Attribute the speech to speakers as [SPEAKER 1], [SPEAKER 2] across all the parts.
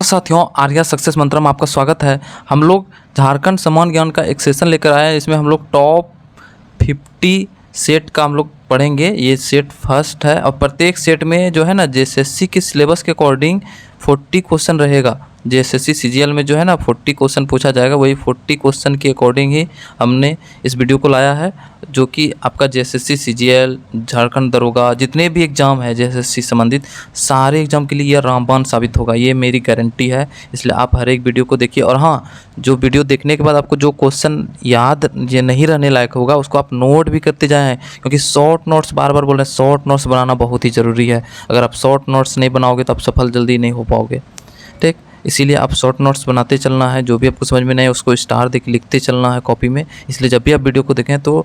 [SPEAKER 1] साथियों, आर्या सक्सेस मंत्र में आपका स्वागत है। हम लोग झारखंड समान ज्ञान का एक सेशन लेकर आए हैं। इसमें हम लोग टॉप 50 सेट का हम लोग पढ़ेंगे। ये सेट फर्स्ट है और प्रत्येक सेट में जो है ना जेएसएससी के सिलेबस के अकॉर्डिंग 40 क्वेश्चन रहेगा। जेएसएससी सीजीएल में जो है ना 40 क्वेश्चन पूछा जाएगा, वही 40 क्वेश्चन के अकॉर्डिंग ही हमने इस वीडियो को लाया है, जो कि आपका जेएसएससी सीजीएल, झारखंड दरोगा, जितने भी एग्ज़ाम है जेएसएससी संबंधित सारे एग्ज़ाम के लिए यह रामबाण साबित होगा। ये मेरी गारंटी है, इसलिए आप हर एक वीडियो को देखिए। और हाँ, जो वीडियो देखने के बाद आपको जो क्वेश्चन याद ये नहीं रहने लायक होगा उसको आप नोट भी करते जाएँ, क्योंकि शॉर्ट नोट्स बार बार बोल रहे हैं, शॉर्ट नोट्स बनाना बहुत ही ज़रूरी है। अगर आप शॉर्ट नोट्स नहीं बनाओगे तो आप सफल जल्दी नहीं हो पाओगे। ठीक, इसीलिए आप शॉर्ट नोट्स बनाते चलना है। जो भी आपको समझ में नहीं है उसको स्टार देके लिखते चलना है कॉपी में। इसलिए जब भी आप वीडियो को देखें तो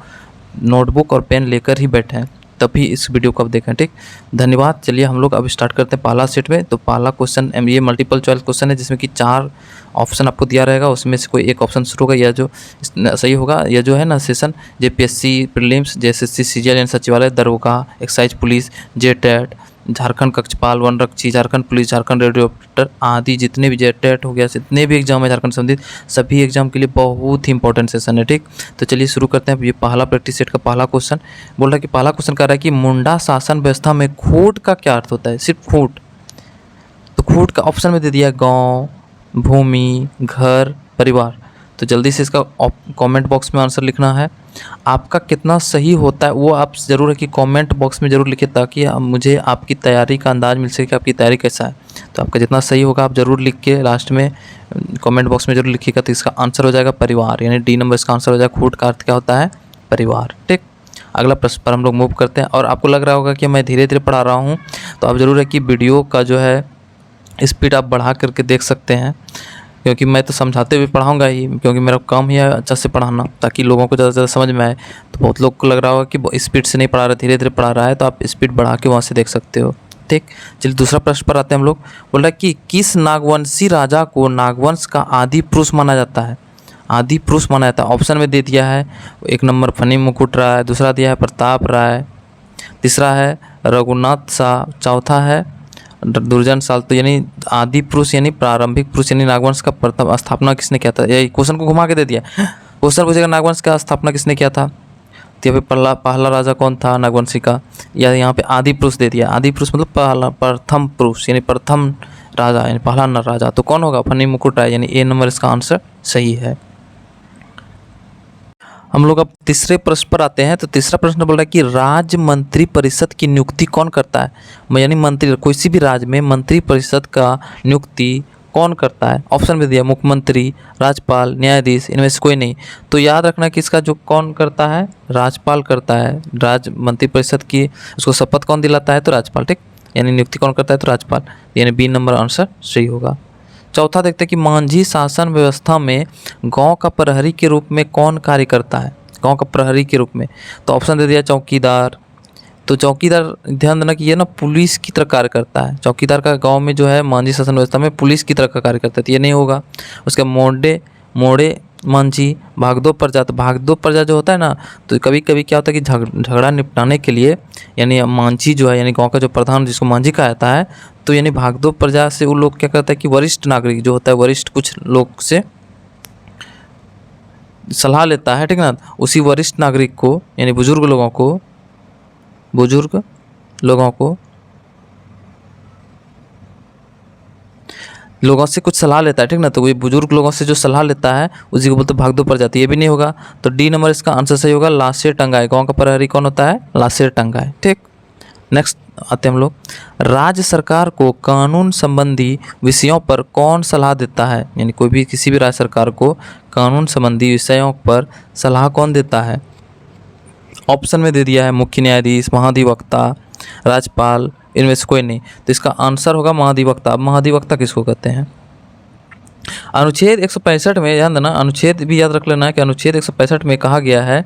[SPEAKER 1] नोटबुक और पेन लेकर ही बैठें, तभी इस वीडियो को आप देखें। ठीक, धन्यवाद। चलिए हम लोग अब स्टार्ट करते हैं पहला सेट में। तो पहला क्वेश्चन ये मल्टीपल चॉइस क्वेश्चन है, जिसमें कि 4 ऑप्शन आपको दिया रहेगा, उसमें से कोई एक ऑप्शन शुरू होगा या जो सही होगा। यह जो है ना session JPSC prelims, JSSC CGL and सचिवालय, दरोगा, एक्साइज पुलिस, जेटेट, झारखंड कक्षपाल, वनरक्षी, Jharkhand police, Jharkhand radio operator आदि जितने भी जेटेट हो गया, जितने भी एग्जाम है झारखंड संबंधित सभी एग्जाम के लिए बहुत ही इंपॉर्टेंट सेशन है। ठीक, तो चलिए शुरू करते हैं। ये पहला प्रैक्टिस सेट का पहला क्वेश्चन बोल रहा है कि पहला क्वेश्चन कह रहा है कि मुंडा शासन व्यवस्था में खूंट का क्या अर्थ होता है? सिर्फ खूंट। तो खूंट का ऑप्शन में दे दिया गाँव, भूमि, घर, परिवार। तो जल्दी से इसका कमेंट बॉक्स में आंसर लिखना है। आपका कितना सही होता है वो आप ज़रूर है कि कमेंट बॉक्स में ज़रूर लिखिए, ताकि मुझे आपकी तैयारी का अंदाज़ मिल सके कि आपकी तैयारी कैसा है। तो आपका जितना सही होगा आप ज़रूर लिख के लास्ट में कमेंट बॉक्स में ज़रूर लिखिएगा। तो इसका आंसर हो जाएगा परिवार, यानी डी नंबर इसका आंसर हो जाएगा। खूंट का अर्थ क्या होता है? परिवार। ठीक, अगला प्रश्न पर हम लोग मूव करते हैं। और आपको लग रहा होगा कि मैं धीरे धीरे पढ़ा रहा हूँ, तो आप ज़रूर है कि वीडियो का जो है स्पीड आप बढ़ा करके देख सकते हैं, क्योंकि मैं तो समझाते हुए पढ़ाऊंगा ही, क्योंकि मेरा काम ही है अच्छा से पढ़ाना, ताकि लोगों को ज़्यादा से ज़्यादा समझ में आए। तो बहुत लोग को लग रहा होगा कि स्पीड से नहीं पढ़ा रहा, धीरे धीरे पढ़ा रहा है, तो आप स्पीड बढ़ा के वहाँ से देख सकते हो। ठीक, चलिए दूसरा प्रश्न पर आते हैं हम लोग। बोल रहा है कि किस नागवंशी राजा को नागवंश का आदि पुरुष माना जाता है? आदि पुरुष माना जाता है। ऑप्शन में दे दिया है, एक नंबर फनी मुकुट राय, दूसरा दिया है प्रताप राय, तीसरा है रघुनाथ शाह, चौथा है दुर्जन साल। तो यानी आदि पुरुष यानी प्रारंभिक पुरुष यानी नागवंश का प्रथम स्थापना किसने किया था? यही क्वेश्चन को घुमा के दे दिया। क्वेश्चन पूछेगा नागवंश का स्थापना किसने किया था, तो यहाँ पे पहला राजा कौन था नागवंशी का, या यहाँ पे आदि पुरुष दे दिया। आदि पुरुष मतलब पहला प्रथम पुरुष यानी प्रथम राजा यानी पहला नर राजा। तो कौन होगा? फनी मुकुट राय, यानी ए नंबर इसका आंसर सही है। हम लोग अब तीसरे प्रश्न पर आते हैं। तो तीसरा प्रश्न बोल रहा है कि राज्य मंत्री परिषद की नियुक्ति कौन करता है? यानी मंत्री, कोई भी राज्य में मंत्री परिषद का नियुक्ति कौन करता है? ऑप्शन में दिया मुख्यमंत्री, राज्यपाल, न्यायाधीश, इनमें से कोई नहीं। तो याद रखना कि इसका जो कौन करता है, राज्यपाल करता है। राज्य मंत्री परिषद की उसको शपथ कौन दिलाता है? तो राज्यपाल। ठीक, यानी नियुक्ति कौन करता है? तो राज्यपाल, यानी बी नंबर आंसर सही होगा। चौथा देखते हैं कि मांझी शासन व्यवस्था में गांव का प्रहरी के रूप में कौन कार्य करता है? गांव का प्रहरी के रूप में। तो ऑप्शन दे दिया चौकीदार। तो चौकीदार ध्यान देना कि ये ना पुलिस की तरह कार्य करता है। चौकीदार का गांव में जो है मांझी शासन व्यवस्था में पुलिस की तरह का कार्य करता है, तो ये नहीं होगा। उसके मोड़े मांझी, भागदो प्रजा। तो भागदो प्रजा जो होता है ना, तो कभी कभी क्या होता है कि झगड़ा निपटाने के लिए यानी मांझी जो है यानी गांव का जो प्रधान जिसको मांझी कहा जाता है, तो यानी भागदो प्रजा से वो लोग क्या करता है कि वरिष्ठ नागरिक जो होता है, वरिष्ठ कुछ लोग से सलाह लेता है। ठीक ना, उसी वरिष्ठ नागरिक को यानी बुजुर्ग लोगों से कुछ सलाह लेता है। ठीक ना, तो वही बुजुर्ग लोगों से जो सलाह लेता है उसी को बोलते भागदो पर जाती है। ये भी नहीं होगा, तो डी नंबर इसका आंसर सही होगा। लाशेर टंगाए, गांव का प्रहरी कौन होता है? लाशेर टंगाए। ठीक, नेक्स्ट आते हैं हम लोग। राज्य सरकार को कानून संबंधी विषयों पर कौन सलाह देता है? यानी कोई भी किसी भी राज्य सरकार को कानून संबंधी विषयों पर सलाह कौन देता है? ऑप्शन में दे दिया है मुख्य न्यायाधीश, महाधिवक्ता, राज्यपाल, इनमें से कोई नहीं। तो इसका आंसर होगा महाधिवक्ता। अब महाधिवक्ता किसको कहते हैं? अनुच्छेद 165 में ध्यान देना, अनुच्छेद भी याद रख लेना है कि अनुच्छेद 165 में कहा गया है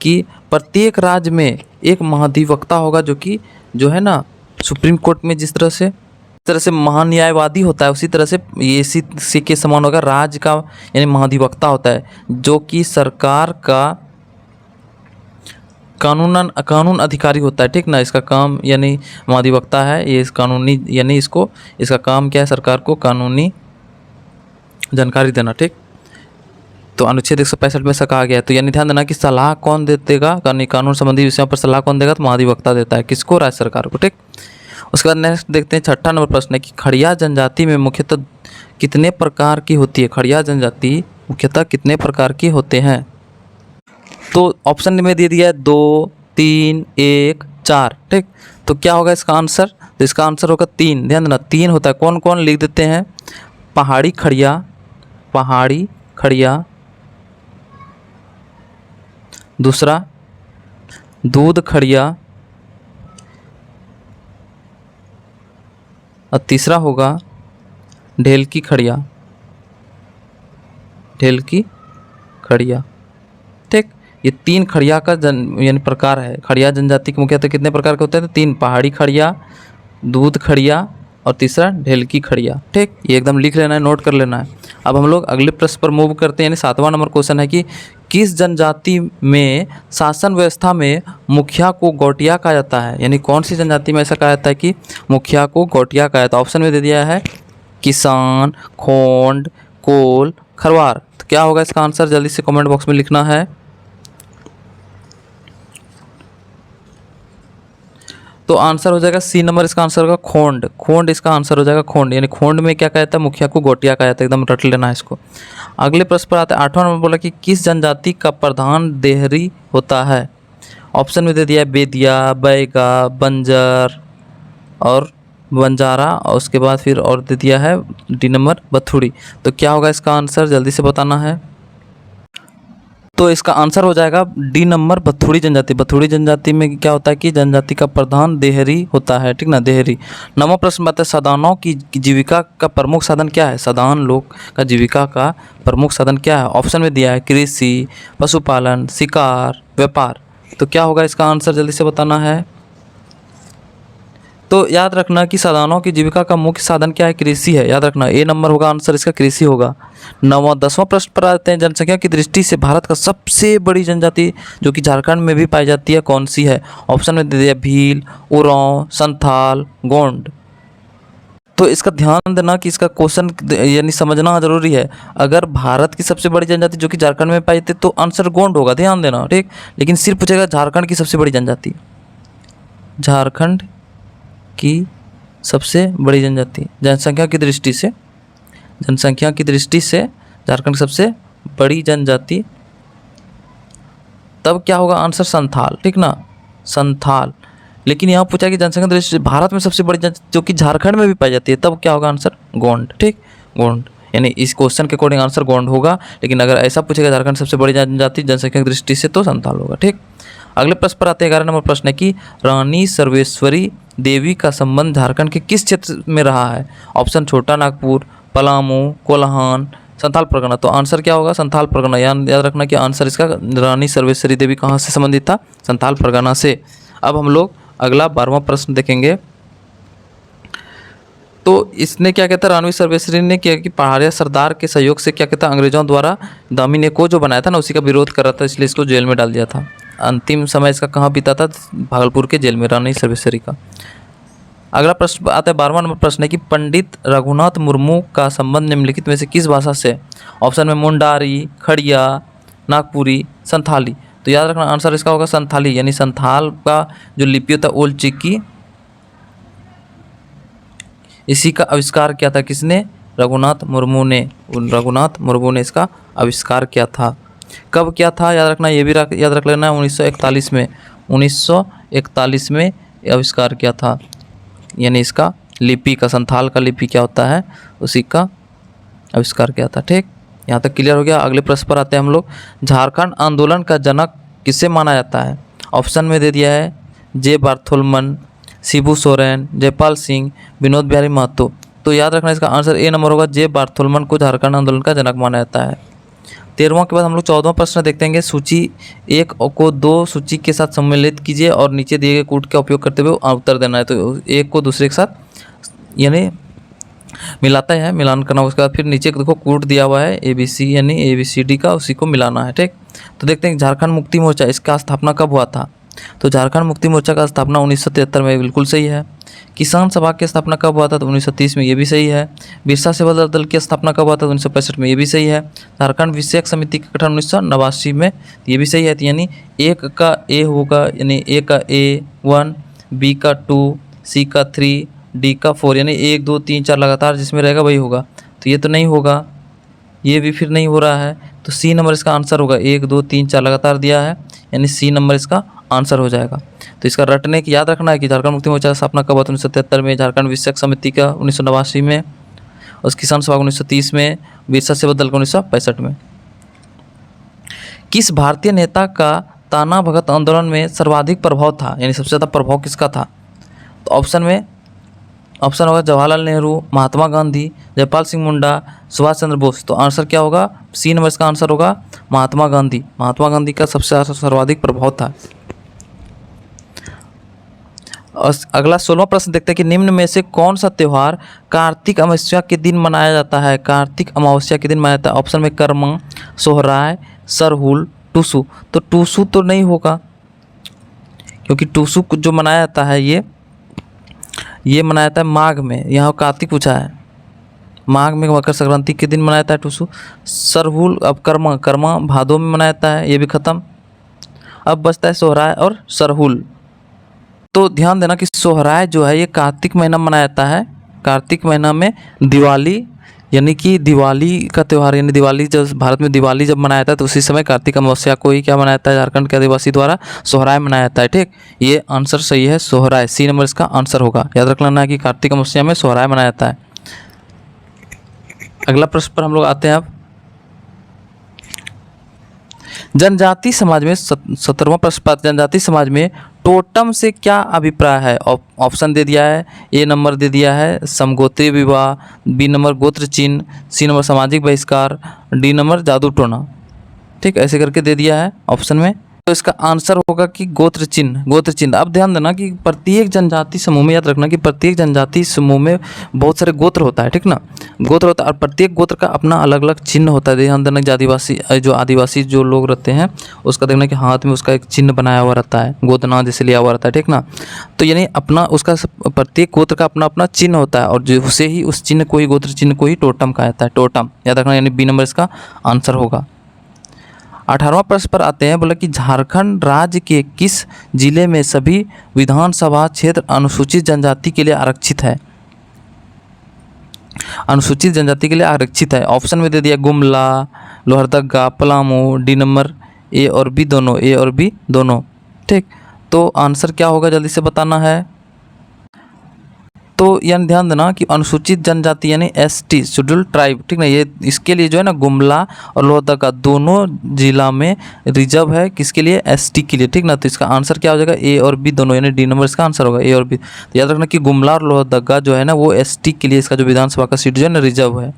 [SPEAKER 1] कि प्रत्येक राज्य में एक महाधिवक्ता होगा, जो है ना सुप्रीम कोर्ट में जिस तरह से महान्यायवादी होता है, उसी तरह से ये इसी के समान होगा। राज्य का यानी महाधिवक्ता होता है, जो कि सरकार का कानून अधिकारी होता है, ठीक ना। इसका काम यानी महाधिवक्ता है ये, इस कानूनी यानी इसका काम क्या है, सरकार को कानूनी जानकारी देना, ठीक। तो अनुच्छेद 165 में ऐसा कहा गया है। तो यानी ध्यान देना कि सलाह कौन देगा, कानून संबंधी विषयों पर सलाह कौन देगा, तो महाधिवक्ता देता है। किसको? राज्य सरकार को, ठीक। उसके बाद नेक्स्ट देखते हैं 6ठा नंबर प्रश्न है कि खड़िया जनजाति में मुख्यतः कितने प्रकार की होती है। खड़िया जनजाति मुख्यतः कितने प्रकार की होते हैं। तो ऑप्शन में दे दिया है 2, 3, 1, 4, ठीक। तो क्या होगा इसका आंसर? तो इसका आंसर होगा 3। ध्यान देना 3 होता है। कौन कौन लिख देते हैं? पहाड़ी खड़िया, दूसरा दूध खड़िया, और तीसरा होगा ढेलकी खड़िया, ठीक। ये 3 खड़िया का यानी प्रकार है। खड़िया जनजाति के मुख्यतः कितने प्रकार के होते हैं? तो 3, पहाड़ी खड़िया, दूध खड़िया और तीसरा ढेलकी खड़िया, ठीक। ये एकदम लिख लेना है, नोट कर लेना है। अब हम लोग अगले प्रश्न पर मूव करते हैं। यानी 7वां नंबर क्वेश्चन है कि किस जनजाति में शासन व्यवस्था में मुखिया को गौटिया कहा जाता है। यानी कौन सी जनजाति में ऐसा कहा जाता है कि मुखिया को गौटिया कहा जाता है। ऑप्शन में दे दिया है किसान, खोंड, कोल, खरवार। तो क्या होगा इसका आंसर? जल्दी से कमेंट बॉक्स में लिखना है। तो आंसर हो जाएगा सी नंबर, इसका आंसर होगा खोंड इसका आंसर हो जाएगा खोंड। यानी खोंड में क्या कहता है? मुखिया को गौटिया कहा जाता है। एकदम रट लेना है इसको। अगले प्रश्न पर आते हैं। 8वां नंबर बोला कि किस जनजाति का प्रधान देहरी होता है। ऑप्शन में दे दिया है बेदिया, बैगा, बंजर और बंजारा, और उसके बाद फिर और दे दिया है डी नंबर बथुड़ी। तो क्या होगा इसका आंसर? जल्दी से बताना है। तो इसका आंसर हो जाएगा डी नंबर बथुड़ी जनजाति। बथुड़ी जनजाति में क्या होता है कि जनजाति का प्रधान देहरी होता है, ठीक ना, देहरी। 9वां प्रश्न बताए सदानों की जीविका का प्रमुख साधन क्या है। सदान लोग का जीविका का प्रमुख साधन क्या है। ऑप्शन में दिया है कृषि, पशुपालन, शिकार, व्यापार। तो क्या होगा इसका आंसर? जल्दी से बताना है। तो याद रखना कि सदानों की जीविका का मुख्य साधन क्या है? कृषि है। याद रखना ए नंबर होगा आंसर इसका, कृषि होगा। 9वां 10वां प्रश्न पर आते हैं। जनसंख्या की दृष्टि से भारत का सबसे बड़ी जनजाति जो कि झारखंड में भी पाई जाती है कौन सी है। ऑप्शन में दे दिया भील, उरांव, संथाल, गोंड। तो इसका ध्यान देना कि इसका क्वेश्चन यानी समझना जरूरी है। अगर भारत की सबसे बड़ी जनजाति जो कि झारखंड में पाई जाती है तो आंसर गोंड होगा, ध्यान देना, ठीक। लेकिन सिर्फ पूछेगा झारखंड की सबसे बड़ी जनजाति, झारखंड की सबसे बड़ी जनजाति, जनसंख्या की दृष्टि से झारखंड की सबसे बड़ी जनजाति, तब क्या होगा आंसर? संथाल, ठीक ना, संथाल। लेकिन यहाँ पूछा कि जनसंख्या की दृष्टि से भारत में सबसे बड़ी जनजाति जो कि झारखंड में भी पाई जाती है, तब क्या होगा आंसर? गोंड, ठीक, गोंड। यानी इस क्वेश्चन के अकॉर्डिंग आंसर गोंड होगा। लेकिन अगर ऐसा पूछेगा झारखंड सबसे बड़ी जनजाति जनसंख्या की दृष्टि से तो संथाल होगा, ठीक। अगले प्रश्न पर आते हैं। 11 नंबर प्रश्न है कि रानी सर्वेश्वरी देवी का संबंध झारखंड के किस क्षेत्र में रहा है। ऑप्शन छोटा नागपुर, पलामू, कोल्हान, संथाल परगना। तो आंसर क्या होगा? संथाल परगना। याद रखना कि आंसर इसका रानी सर्वेश्वरी देवी कहाँ से संबंधित था? संथाल परगना से। अब हम लोग अगला 12वां प्रश्न देखेंगे। तो इसने क्या कहता है, रानी सर्वेश्वरी ने किया कि पहाड़िया सरदार के सहयोग से क्या कहता है, अंग्रेजों द्वारा दामिनी को जो बनाया था ना, उसी का विरोध कर रहा था, इसलिए इसको जेल में डाल दिया था। अंतिम समय इसका कहाँ बीता था? भागलपुर के जेल में, रानी सर्वेश्वरी का। अगला प्रश्न आता है 12वां नंबर प्रश्न है कि पंडित रघुनाथ मुर्मू का संबंध निम्नलिखित में से किस भाषा से। ऑप्शन में मुंडारी, खड़िया, नागपुरी, संथाली। तो याद रखना आंसर इसका होगा संथाली। यानी संथाल का जो लिपि होता है ओल चिकी, इसी का आविष्कार किया था किसने? रघुनाथ मुर्मू ने इसका आविष्कार किया था। कब किया था याद रखना, ये भी याद रख लेना है 1941 में। 1941 में आविष्कार किया था। यानी इसका लिपि का, संथाल का लिपि क्या होता है, उसी का आविष्कार किया था, ठीक। यहाँ तक क्लियर हो गया। अगले प्रश्न पर आते हैं हम लोग। झारखंड आंदोलन का जनक किसे माना जाता है। ऑप्शन में दे दिया है जे बार्थोलमन, शिबू सोरेन, जयपाल सिंह, विनोद बिहारी महतो। तो याद रखना इसका आंसर ए नंबर होगा, जे बार्थोलमन को झारखंड आंदोलन का जनक माना जाता है। 13वां के बाद हम लोग 14वां प्रश्न देखते हैं। सूची 1 को 2 सूची के साथ सम्मिलित कीजिए और नीचे दिए गए कूट का उपयोग करते हुए उत्तर देना है। तो एक को दूसरे के साथ यानी मिलाता है, मिलान करना। उसके बाद फिर नीचे देखो कूट दिया हुआ है ABC यानी ABCD का, उसी को मिलाना है, ठीक। तो देखते हैं झारखंड मुक्ति मोर्चा, इसका स्थापना कब हुआ था। तो झारखंड मुक्ति मोर्चा का स्थापना 1973 में, बिल्कुल सही है। किसान सभा की स्थापना कब हुआ था? तो 1930 में, ये भी सही है। बिरसा सेवा दल की स्थापना कब हुआ था? 1965 में, ये भी सही है। झारखंड विषयक समिति का गठन 1989 में, ये भी सही है। तो यानी एक का ए होगा, यानी ए का A1, बी का 2, सी का 3, डी का 4, यानी 1 2 3 4 लगातार जिसमें रहेगा वही होगा। तो ये तो नहीं होगा, ये भी फिर नहीं हो रहा है। तो सी नंबर इसका आंसर होगा। 1 2 3 4 लगातार दिया है, यानी सी नंबर इसका आंसर हो जाएगा। तो इसका रटने की याद रखना है कि झारखंड मुक्ति मोर्चा का स्थापना कब हुआ था? 1973 में, झारखंड विषयक समिति का 1989 में, और किसान सभा 1930 में, बिरसा सेवा दल का 1965 में। किस भारतीय नेता का ताना भगत आंदोलन में सर्वाधिक प्रभाव था, यानी सबसे ज़्यादा प्रभाव किसका था? तो ऑप्शन होगा जवाहरलाल नेहरू, महात्मा गांधी, जयपाल सिंह मुंडा, सुभाष चंद्र बोस। तो आंसर क्या होगा? सी नंबर इसका आंसर होगा महात्मा गांधी। महात्मा गांधी का सबसे सर्वाधिक प्रभाव था। और अगला 16वां प्रश्न देखते हैं कि निम्न में से कौन सा त्यौहार कार्तिक अमावस्या के दिन मनाया जाता है? कार्तिक अमावस्या के दिन मनाया जाता है। ऑप्शन में करम, सोहराय, सरहुल, टूसू। तो टूसू तो नहीं होगा, क्योंकि टूसू जो मनाया जाता है ये मनाया जाता है माघ में। यहाँ कार्तिक पूछा है, माघ में मकर संक्रांति के दिन मनाया जाता है टूसू। सरहुल, अब कर्मा भादों में मनाया जाता है, ये भी खत्म। अब बचता है सोहराय और सरहुल। तो ध्यान देना कि सोहराय जो है ये कार्तिक महीना में मनाया जाता है। कार्तिक महीना में दिवाली, यानी कि दिवाली का त्यौहार, यानी दिवाली जब भारत में दिवाली जब मनाया जाता है तो उसी समय कार्तिक अमावस्या को ही क्या मनाया जाता है? झारखंड के आदिवासी द्वारा सोहराय मनाया जाता है। ठीक, ये आंसर सही है, सोहराय। सी नंबर इसका आंसर होगा। याद रख लेना है कि कार्तिक अमावस्या में सोहराय मनाया जाता है। अगला प्रश्न पर हम लोग आते हैं अब। जनजाति समाज में 17वां प्रश्न पर, जनजाति समाज में टोटम से क्या अभिप्राय है? ऑप्शन दे दिया है, ए नंबर दे दिया है समगोत्रीय विवाह, बी नंबर गोत्र चिन्ह, सी नंबर सामाजिक बहिष्कार, डी नंबर जादू टोना। ठीक, ऐसे करके दे दिया है ऑप्शन में। तो इसका आंसर होगा कि गोत्र चिन्ह, गोत्र चिन्ह। अब ध्यान देना कि प्रत्येक जनजाति समूह में, याद रखना कि प्रत्येक जनजाति समूह में बहुत सारे गोत्र होता है। ठीक ना, गोत्र होता है, और प्रत्येक गोत्र का अपना अलग अलग चिन्ह होता है। ध्यान देना कि आदिवासी जो लोग रहते हैं उसका देखना कि हाथ में उसका एक चिन्ह बनाया हुआ रहता है, गोदना जैसे लिया हुआ रहता है। ठीक ना, तो यानी अपना उसका प्रत्येक गोत्र का अपना अपना चिन्ह होता है, और जो उसे ही उस चिन्ह को ही, गोत्र चिन्ह को ही टोटम कहा जाता है। टोटम याद रखना, यानी बी नंबर इसका आंसर होगा। 18वां प्रश्न पर आते हैं। बोला कि झारखंड राज्य के किस जिले में सभी विधानसभा क्षेत्र अनुसूचित जनजाति के लिए आरक्षित है? अनुसूचित जनजाति के लिए आरक्षित है। ऑप्शन में दे दिया Gumla, Lohardaga, Palamu, D number A और बी दोनों, ए और बी दोनों। ठीक, तो आंसर क्या होगा जल्दी से बताना है। तो यानी ध्यान देना कि अनुसूचित जनजाति यानी ST शेड्यूल ट्राइब, ठीक ना, ये इसके लिए जो है ना गुमला और लोहरदगा दोनों जिला में रिजर्व है। किसके लिए? ST के लिए। ठीक ना, तो इसका आंसर क्या हो जाएगा? ए और बी दोनों, यानी डी नंबर इसका आंसर होगा, ए और बी। तो याद रखना कि गुमला और लोहरदगा जो है ना वो ST के लिए, इसका जो विधानसभा का सीट जो है ना रिजर्व है,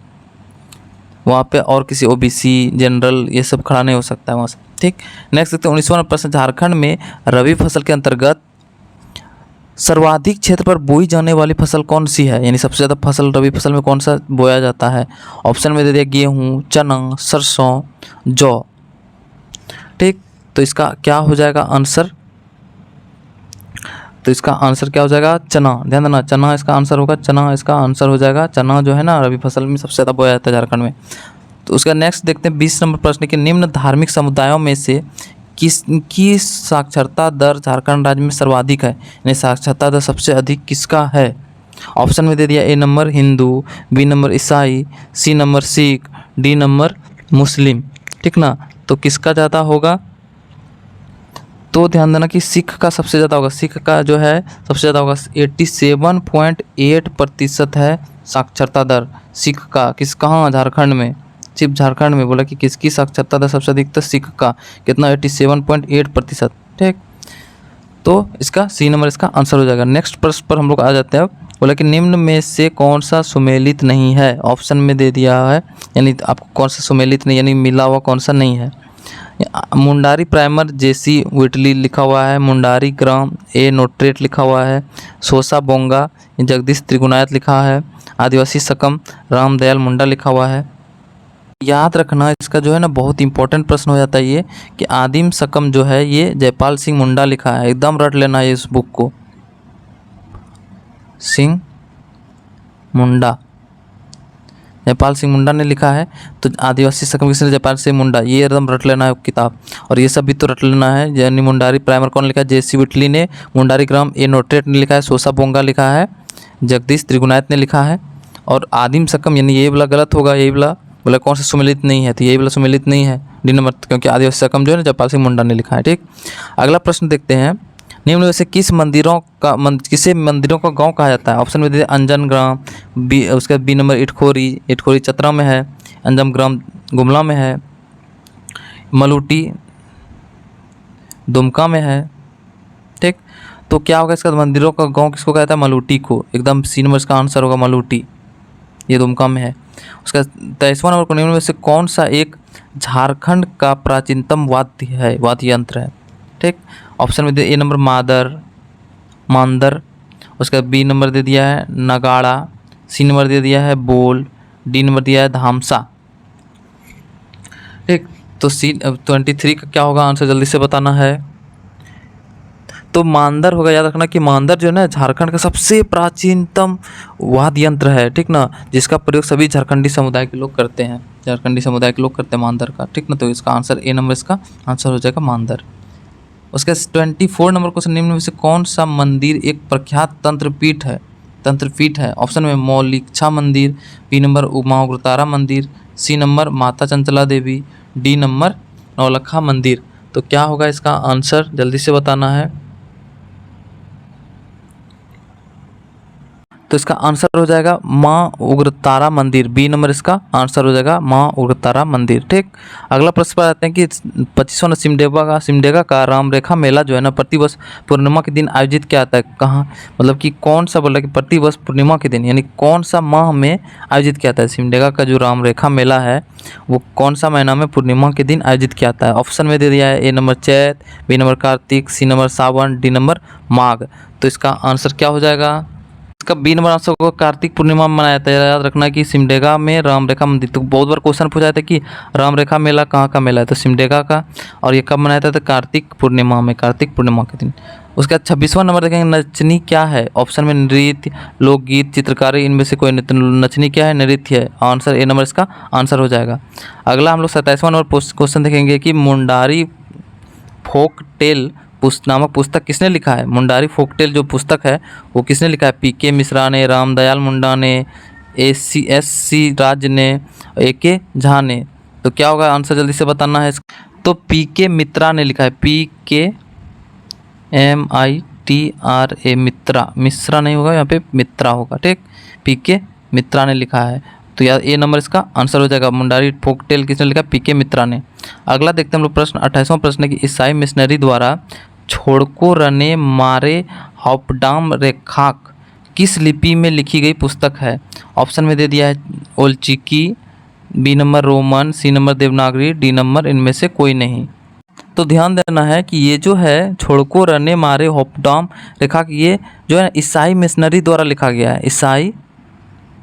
[SPEAKER 1] वहाँ पे और किसी OBC जनरल ये सब खड़ा नहीं हो सकता है वहाँ से। ठीक, नेक्स्ट देखते हैं 19वां प्रश्न। झारखंड में रबी फसल के अंतर्गत सर्वाधिक क्षेत्र पर बोई जाने वाली फसल कौन सी है? यानी सबसे ज़्यादा फसल रबी फसल में कौन सा बोया जाता है? ऑप्शन में दे दिया गेहूँ, चना, सरसों, जौ। ठीक, तो इसका क्या हो जाएगा आंसर? तो इसका आंसर क्या हो जाएगा? चना। ध्यान देना, चना इसका आंसर होगा, चना इसका आंसर हो जाएगा। चना जो है ना रबी फसल में सबसे ज़्यादा बोया जाता है झारखंड में। तो उसका नेक्स्ट देखते हैं 20 नंबर प्रश्न के, निम्न धार्मिक समुदायों में से किसकी साक्षरता दर झारखंड राज्य में सर्वाधिक है? यानी साक्षरता दर सबसे अधिक किसका है? ऑप्शन में दे दिया A number Hindu, B number ईसाई, C number Sikh, D number मुस्लिम। ठीक ना, तो किसका ज़्यादा होगा? तो ध्यान देना कि सिख का सबसे ज़्यादा होगा। सिख का जो है सबसे ज़्यादा होगा, 87.8% है साक्षरता दर सिख का। कहाँ? झारखंड में, सिर्फ झारखंड में। बोला कि किसकी साक्षरता दर सबसे अधिक? तो सिख का। कितना? 87.8%। ठीक, तो इसका सी नंबर इसका आंसर हो जाएगा। नेक्स्ट प्रश्न पर हम लोग आ जाते हैं। बोला कि निम्न में से कौन सा सुमेलित नहीं है? ऑप्शन में दे दिया है, यानी आपको कौन सा सुमेलित नहीं, यानी मिला हुआ कौन सा नहीं है। मुंडारी प्राइमर जेसी विटली लिखा हुआ है, मुंडारी ग्राम ए नोट्रेट लिखा हुआ है, सोसा बोंगा जगदीश त्रिगुणायत लिखा है, आदिवासी सकम रामदयाल मुंडा लिखा हुआ है। याद रखना इसका जो है ना बहुत इंपॉर्टेंट प्रश्न हो जाता है ये कि आदिम शकम जो है ये जयपाल सिंह मुंडा लिखा है, एकदम रट लेना है इस बुक को। सिंह मुंडा, जयपाल सिंह मुंडा ने लिखा है। तो आदिवासी शकम किसने, जयपाल सिंह मुंडा, ये एकदम रट लेना है किताब। और ये सब भी तो रट लेना है। यानी मुंडारी प्राइमर कौन लिखा है, जेसी विटली ने। मुंडारी ग्राम ए नोटेट ने लिखा है, सोसा बोंगा लिखा है, जगदीश त्रिगुणायत ने लिखा है। और आदिम शकम यानी ये वाला गलत होगा, यही वाला बोला कौन सा सुमेलित नहीं है, तो यही वाला सुमेलित नहीं है डी नंबर, क्योंकि आदिवासी शकम जो है ना जयपाल सिंह मुंडा ने लिखा है। ठीक, अगला प्रश्न देखते हैं। निम्न में से किसे मंदिरों का गांव कहा जाता है? ऑप्शन में दे अंजन ग्राम, बी उसका बी नंबर इटखोरी चतरा में है, अंजम ग्राम गुमला में है, मलूटी दुमका में है। ठीक, तो क्या होगा इसका मंदिरों का गांव किसको कहता है? मलूटी को। एकदम सी नंबर इसका आंसर होगा मलूटी, ये दुमका में है। उसका 23वां नंबर को निम्न में से कौन सा एक झारखंड का प्राचीनतम वाद्य यंत्र है? ठीक, ऑप्शन में दे ए नंबर मांदर, उसका बी नंबर दे दिया है नगाड़ा, सी नंबर दे दिया है बोल, डी नंबर दिया है धामसा। ठीक, तो सी 23 का क्या होगा आंसर, जल्दी से बताना है। तो मांदर होगा। याद रखना कि मांदर जो है ना झारखंड का सबसे प्राचीनतम वाद्य यंत्र है, ठीक ना, जिसका प्रयोग सभी झारखंडी समुदाय के लोग करते हैं, मांदर का। ठीक ना, तो इसका आंसर ए नंबर इसका आंसर हो जाएगा मांदर। उसका 24 नंबर क्वेश्चन, निम्न में से कौन सा मंदिर एक प्रख्यात तंत्रपीठ है? ऑप्शन में मौलिक्षा मंदिर, बी नंबर उमा उग्रतारा मंदिर, सी नंबर माता चंचला देवी, डी नंबर नौलखा मंदिर। तो क्या होगा इसका आंसर, जल्दी से बताना है। तो इसका आंसर हो जाएगा माँ उग्रतारा मंदिर, बी नंबर इसका आंसर हो जाएगा माँ उग्रतारा मंदिर। ठीक, अगला प्रश्न पर आते हैं कि 25वां सिमडेगा का राम रेखा मेला जो है ना प्रतिवर्ष पूर्णिमा के दिन आयोजित किया जाता है कहाँ? मतलब कि कौन सा, बोला कि प्रतिवर्ष पूर्णिमा के दिन, यानी कौन सा माह में आयोजित किया जाता है? सिमडेगा का जो राम रेखा मेला है वो कौन सा महीना में पूर्णिमा के दिन आयोजित किया जाता है? ऑप्शन में दे दिया है ए नंबर चैत, बी नंबर कार्तिक, सी नंबर सावन, डी नंबर माघ। तो इसका आंसर क्या हो जाएगा? इसका बी नंबर आंसर को कार्तिक पूर्णिमा में मनाया जाता है। याद रखना कि सिमडेगा में राम रेखा मंदिर, तो बहुत बार क्वेश्चन पूछा था कि राम रेखा मेला कहाँ का मेला है, तो सिमडेगा का। और ये कब मनाया जाता है? कार्तिक पूर्णिमा के दिन। उसका 26वां नंबर देखेंगे, नचनी क्या है? ऑप्शन में नृत्य, लोकगीत, चित्रकारी, इनमें से कोई नचनी क्या है? नृत्य है। आंसर ए नंबर इसका आंसर हो जाएगा। अगला हम लोग 27वां नंबर क्वेश्चन देखेंगे कि मुंडारी फोक टेल नामक पुस्तक किसने लिखा है? मुंडारी फोकटेल जो पुस्तक है वो किसने लिखा है? पीके मिश्रा ने, रामदयाल मुंडा ने, एस सी राज ने, ए.के. झा ने। तो क्या होगा आंसर, जल्दी से बताना है। तो पीके मित्रा ने लिखा है, PKMITRA, मिश्रा नहीं होगा यहाँ पे, मित्रा होगा। ठीक, पीके मित्रा ने लिखा है। तो यार ए नंबर इसका आंसर हो जाएगा। मुंडारी फोकटेल किसने लिखा? पीके मित्रा ने। अगला देखते हैं हम लोग प्रश्न 28वां प्रश्न है कि ईसाई मिशनरी द्वारा छोड़को रने मारे हॉपडाम रेखाक किस लिपि में लिखी गई पुस्तक है? ऑप्शन में दे दिया है Ol Chiki, B number Roman, C number Devanagari, D number इनमें से कोई नहीं। तो ध्यान देना है कि ये जो है छोड़को रने मारे हॉपडाम रेखाक, ये जो है ईसाई मिशनरी द्वारा लिखा गया है, ईसाई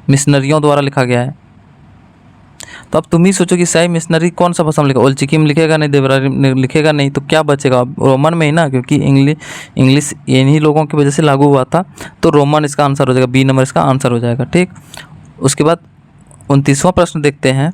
[SPEAKER 1] मिशनरियों द्वारा लिखा गया है। तो अब तुम ही सोचो कि ईसाई मिशनरी कौन सा भाषा में लिखा? ओलचिकी में लिखेगा नहीं, देवनागरी में लिखेगा नहीं, तो क्या बचेगा? रोमन में ही ना, क्योंकि इंग्लिश इन्हीं लोगों की वजह से लागू हुआ था। तो रोमन इसका आंसर हो जाएगा, बी नंबर इसका आंसर हो जाएगा। ठीक, उसके बाद 29वां प्रश्न देखते हैं।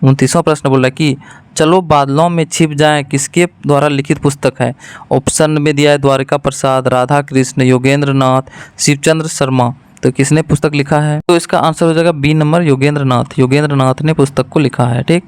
[SPEAKER 1] 29वां प्रश्न बोल रहा है कि चलो बादलों में छिप जाएं किसके द्वारा लिखित पुस्तक है? ऑप्शन में दिया है द्वारिका प्रसाद, राधा कृष्ण, योगेंद्र नाथ, शिवचंद्र शर्मा। तो किसने पुस्तक लिखा है? तो इसका आंसर हो जाएगा बी नंबर योगेंद्र नाथ ने पुस्तक को लिखा है। ठीक,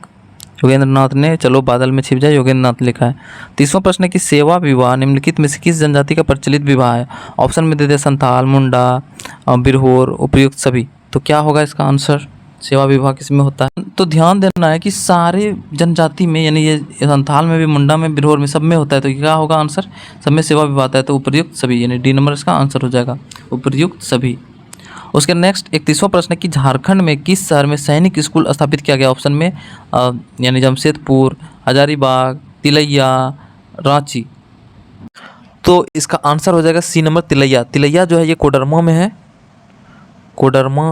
[SPEAKER 1] योगेंद्र नाथ ने चलो बादल में छिप जाए योगेंद्र नाथ लिखा है। 30वां प्रश्न है कि सेवा विवाह निम्नलिखित में से किस जनजाति का प्रचलित विवाह है? ऑप्शन में दे दिया संथाल, मुंडा, बिरहोर, उपयुक्त सभी। तो क्या होगा इसका आंसर? सेवा विवाह किस में होता है? तो ध्यान देना है कि सारे जनजाति में, यानी ये संथाल में भी, मुंडा में, बिरहोर में, सब में होता है। तो क्या होगा आंसर? सब में सेवा विवाह आता है, तो उपयुक्त सभी, यानी डी नंबर इसका आंसर हो जाएगा, उपयुक्त सभी। उसके नेक्स्ट 31वां प्रश्न है कि झारखंड में किस शहर में सैनिक स्कूल स्थापित किया गया? ऑप्शन में यानी जमशेदपुर, हजारीबाग, तिलैया, रांची। तो इसका आंसर हो जाएगा सी नंबर तिलैया। तिलैया जो है ये कोडरमा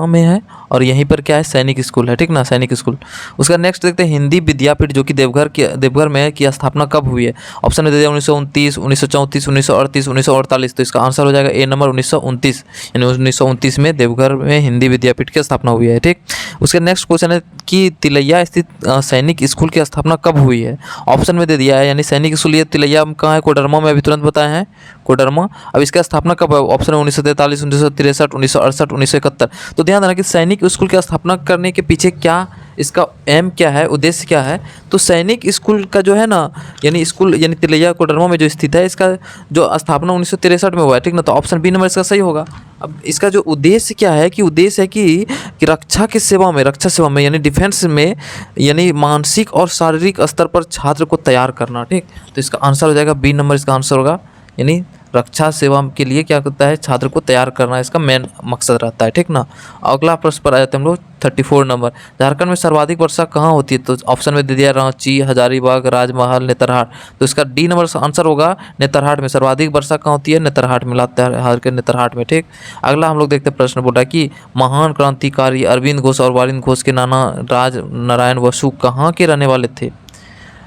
[SPEAKER 1] में है, और यहीं पर क्या है, सैनिक स्कूल है, ठीक ना, सैनिक स्कूल। उसका नेक्स्ट देखते हैं हिंदी विद्यापीठ जो कि देवघर में है, की स्थापना कब हुई है। ऑप्शन में दे दिया 1929, 1934, 1938, 1948। तो इसका आंसर हो जाएगा ए नंबर 1929, यानी 1929 में देवघर में हिंदी विद्यापीठ की स्थापना हुई है, ठीक। उसके नेक्स्ट क्वेश्चन है कि तिलैया स्थित सैनिक स्कूल की स्थापना कब हुई है। ऑप्शन में दे दिया है, यानी सैनिक स्कूल ये तिलैया कहाँ है, कोडरमा में, अभी तुरंत बताए हैं, कोडरमा। अब इसका स्थापना कब है, ऑप्शन है 1943, 1963, 1968, 1971। तो ध्यान देना कि सैनिक स्कूल की स्थापना करने के पीछे क्या इसका एम क्या है, उद्देश्य क्या है। तो सैनिक स्कूल का जो है ना, यानी स्कूल यानी तिलैया कोडरमा में जो स्थित है, इसका जो स्थापना 1963 में हुआ है, ठीक ना। तो ऑप्शन बी नंबर इसका सही होगा। अब इसका जो उद्देश्य क्या है, कि उद्देश्य है कि रक्षा की सेवा में, रक्षा सेवा में यानी डिफेंस में, यानी मानसिक और शारीरिक स्तर पर छात्र को तैयार करना, ठीक। तो इसका आंसर हो जाएगा बी नंबर, इसका आंसर होगा, यानी रक्षा सेवा के लिए क्या करता है, छात्र को तैयार करना इसका मेन मकसद रहता है, ठीक ना। अगला प्रश्न पर आ जाते हैं हम लोग 34 नंबर। झारखंड में सर्वाधिक वर्षा कहाँ होती है। तो ऑप्शन में दे दिया रांची, हजारीबाग, राजमहल, नेतरहाट। तो इसका डी नंबर आंसर होगा नेतरहाट में। सर्वाधिक वर्षा कहाँ होती है, नेतरहाट में, लातेहार के नेतरहाट में, ठीक। अगला हम लोग देखते हैं प्रश्न बोल रहा है कि महान क्रांतिकारी अरविंद घोष और वारिंद घोष के नाना राज नारायण बसु कहाँ के रहने वाले थे।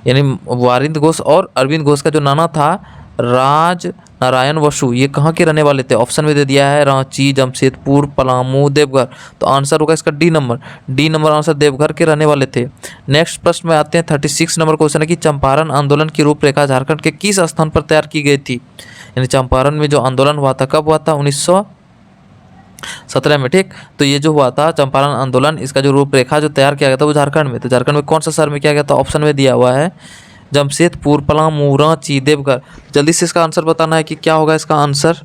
[SPEAKER 1] यानी वारिंद घोष और अरविंद घोष का जो नाना था राज नारायण बसु, ये कहाँ के रहने वाले थे। ऑप्शन में दे दिया है रांची, जमशेदपुर, पलामू, देवघर। तो आंसर होगा इसका डी नंबर आंसर देवघर के रहने वाले थे। नेक्स्ट प्रश्न में आते हैं 36 नंबर क्वेश्चन है कि चंपारण आंदोलन की रूपरेखा झारखंड के किस स्थान पर तैयार की गई थी। यानी चंपारण में जो आंदोलन हुआ था कब हुआ था, 1917 में, ठीक। तो ये जो हुआ था चंपारण आंदोलन, इसका जो रूपरेखा जो तैयार किया गया था वो झारखंड में। तो झारखंड में कौन सा शहर में किया गया था, ऑप्शन में दिया हुआ है जमशेदपुर, पलामू, रांची, देवघर। जल्दी से इसका आंसर बताना है कि क्या होगा इसका आंसर।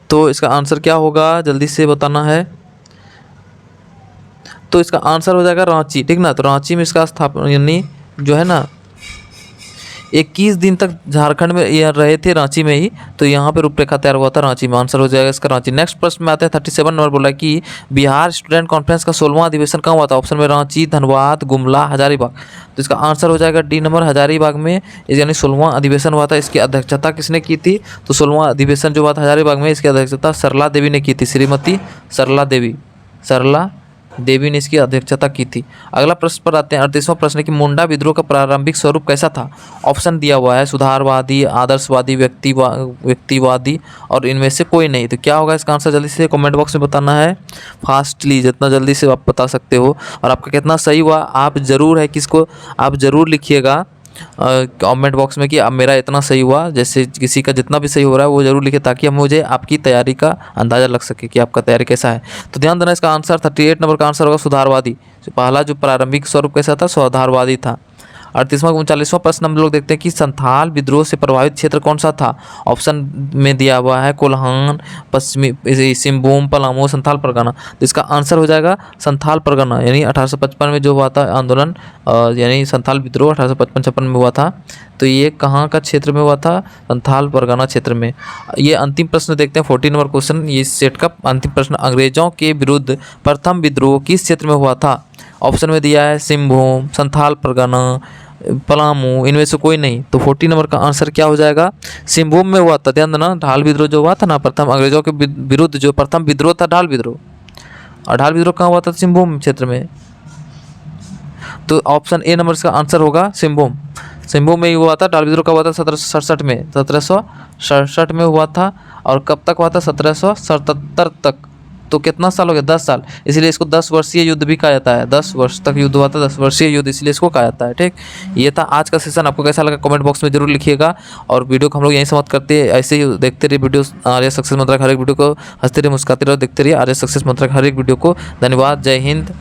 [SPEAKER 1] तो इसका आंसर क्या होगा, जल्दी से बताना है। तो इसका आंसर हो जाएगा रांची, ठीक ना। तो रांची में इसका स्थापना, यानी जो है ना 21 दिन तक झारखंड में ये रहे थे, रांची में ही। तो यहाँ पे रूपरेखा तैयार हुआ था रांची में। आंसर हो जाएगा इसका रांची। नेक्स्ट प्रश्न में आते हैं 37 नंबर। बोला कि बिहार स्टूडेंट कॉन्फ्रेंस का 16वां अधिवेशन कहाँ हुआ था। ऑप्शन में रांची, धनबाद, गुमला, हजारीबाग। तो इसका आंसर हो जाएगा डी नंबर, हजारीबाग में, यानी 16वां अधिवेशन हुआ था। इसकी अध्यक्षता किसने की थी। तो 16वां अधिवेशन जो हुआ था हजारीबाग में, इसकी अध्यक्षता सरला देवी ने की थी, श्रीमती सरला देवी ने इसकी अध्यक्षता की थी। अगला प्रश्न पर आते हैं 38वां प्रश्न कि मुंडा विद्रोह का प्रारंभिक स्वरूप कैसा था। ऑप्शन दिया हुआ है सुधारवादी, आदर्शवादी, व्यक्तिवादी और इनमें से कोई नहीं। तो क्या होगा इसका आंसर, जल्दी से कमेंट बॉक्स में बताना है फास्टली, जितना जल्दी से आप बता सकते हो। और आपका कितना सही हुआ आप ज़रूर है किसको आप ज़रूर लिखिएगा कमेंट बॉक्स में कि अब मेरा इतना सही हुआ। जैसे किसी का जितना भी सही हो रहा है वो जरूर लिखे, ताकि मुझे आपकी तैयारी का अंदाज़ा लग सके कि आपका तैयारी कैसा है। तो ध्यान देना, इसका आंसर 38 नंबर का आंसर होगा सुधारवादी। पहला जो प्रारंभिक स्वरूप कैसा था, सुधारवादी था। 38वां 39वां प्रश्न हम लोग देखते हैं कि संथाल विद्रोह से प्रभावित क्षेत्र कौन सा था। ऑप्शन में दिया हुआ है कोल्हान, पश्चिमी सिंहभूम, पलामू, संथाल परगना। तो इसका आंसर हो जाएगा संथाल परगना, यानी 1855 में जो हुआ था आंदोलन, यानी संथाल विद्रोह 1855-56 में हुआ था। तो ये कहाँ का क्षेत्र में हुआ था, संथाल परगना क्षेत्र में। ये अंतिम प्रश्न देखते हैं 40 नंबर क्वेश्चन, ये सेट का अंतिम प्रश्न। अंग्रेजों के विरुद्ध प्रथम विद्रोह किस क्षेत्र में हुआ था। ऑप्शन में दिया है सिंहभूम, संथाल परगना, पलामू, इनमें से कोई नहीं। तो 40 नंबर का आंसर क्या हो जाएगा, सिंहभूम में हुआ था। ध्यान देना, ढाल विद्रोह जो हुआ था ना, प्रथम अंग्रेजों के विरुद्ध जो प्रथम विद्रोह था ढाल विद्रोह, और ढाल विद्रोह कहाँ हुआ था, सिंहभूम क्षेत्र में। तो ऑप्शन ए नंबर का आंसर होगा सिंहभूम में ही हुआ था। ढाल विद्रोह का हुआ था 1767 में, 1767 में हुआ था। और कब तक हुआ था, 1777 तक। तो कितना साल हो गया, 10 साल। इसलिए इसको 10 वर्षीय युद्ध भी कहा जाता है। 10 वर्ष तक युद्ध हुआ था, 10 वर्षीय युद्ध, इसलिए इसको कहा जाता है, ठीक। ये था आज का सेशन। आपको कैसा लगा कमेंट बॉक्स में जरूर लिखिएगा। और वीडियो को हम लोग यहीं समाप्त करते हैं। ऐसे ही देखते रहिए वीडियो आर्य सक्सेस मंत्र हर एक वीडियो को, हंसते रहिए, मुस्कुराते रहिए, देखते रहिए आर्य सक्सेस मंत्र हर एक वीडियो को। धन्यवाद, जय हिंद।